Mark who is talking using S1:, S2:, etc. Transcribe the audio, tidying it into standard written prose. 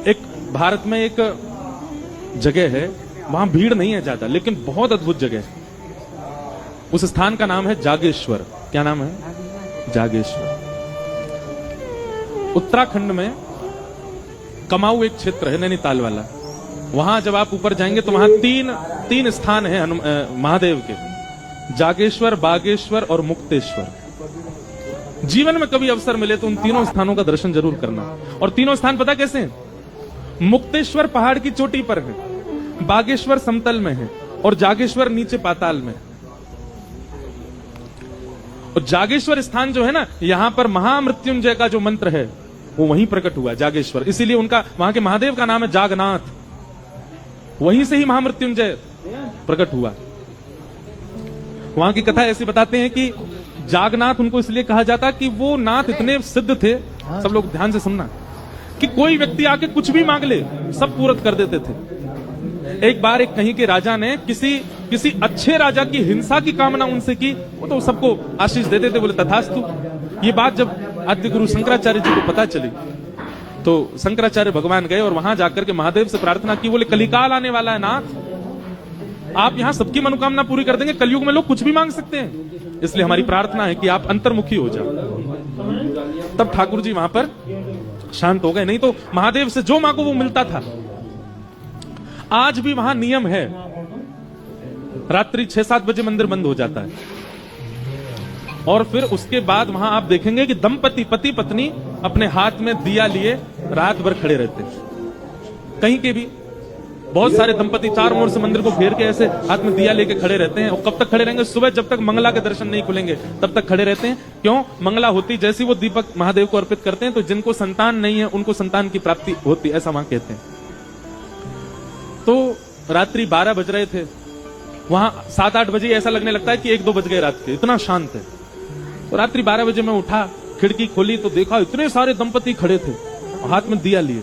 S1: एक भारत में एक जगह है, वहां भीड़ नहीं है ज्यादा, लेकिन बहुत अद्भुत जगह है। उस स्थान का नाम है जागेश्वर। क्या नाम है? जागेश्वर। उत्तराखंड में कमाऊ एक क्षेत्र है, नैनीताल वाला। वहां जब आप ऊपर जाएंगे तो वहां तीन स्थान है महादेव के, जागेश्वर, बागेश्वर और मुक्तेश्वर। जीवन में कभी अवसर मिले तो उन तीनों स्थानों का दर्शन जरूर करना। और तीनों स्थान पता कैसे हैं? मुक्तेश्वर पहाड़ की चोटी पर है, बागेश्वर समतल में है और जागेश्वर नीचे पाताल में। और जागेश्वर स्थान जो है ना, यहां पर महामृत्युंजय का जो मंत्र है वो वहीं प्रकट हुआ, जागेश्वर। इसीलिए उनका, वहां के महादेव का नाम है जागनाथ। वहीं से ही महामृत्युंजय प्रकट हुआ। वहां की कथा ऐसी बताते हैं कि जागनाथ उनको इसलिए कहा जाता कि वो नाथ इतने सिद्ध थे, सब लोग ध्यान से सुनना, कि कोई व्यक्ति आके कुछ भी मांग ले सब पूरत कर देते थे। एक बार एक कहीं के राजा ने किसी अच्छे राजा की हिंसा की कामना उनसे की, वो तो सबको आशीष देते थे, बोले तथास्तु। ये बात जब आद्य गुरु शंकराचार्य जी को पता चली तो शंकराचार्य भगवान गए और वहां जाकर के महादेव से प्रार्थना की, बोले कलिकाल आने वाला है नाथ, आप यहां सबकी मनोकामना पूरी कर देंगे। कलयुग में लोग कुछ भी मांग सकते हैं, इसलिए हमारी प्रार्थना है कि आप अंतर्मुखी हो जाओ। तब ठाकुर जी वहां पर शांत हो गए। नहीं तो महादेव से जो मांगो वो मिलता था। आज भी वहां नियम है, रात्रि 6-7 बजे मंदिर बंद हो जाता है और फिर उसके बाद वहां आप देखेंगे कि दंपति, पति पत्नी अपने हाथ में दिया लिए रात भर खड़े रहते हैं। कहीं के भी बहुत सारे दंपति चार ओर से मंदिर को घेर के ऐसे हाथ में दिया लेके खड़े रहते हैं। और कब तक खड़े रहेंगे? सुबह जब तक मंगला के दर्शन नहीं खुलेंगे तब तक खड़े रहते हैं। क्यों? मंगला होती जैसी वो दीपक महादेव को अर्पित करते हैं तो जिनको संतान नहीं है उनको संतान की प्राप्ति होती, ऐसा वहां कहते हैं। तो रात्रि 12 बज रहे थे, वहां 7-8 बजे ऐसा लगने लगता है कि 1-2 बज गए रात के, इतना शांत है। तो रात्रि 12 बजे मैं उठा, खिड़की खोली तो देखा इतने सारे दंपति खड़े थे, हाथ में दिया लिए।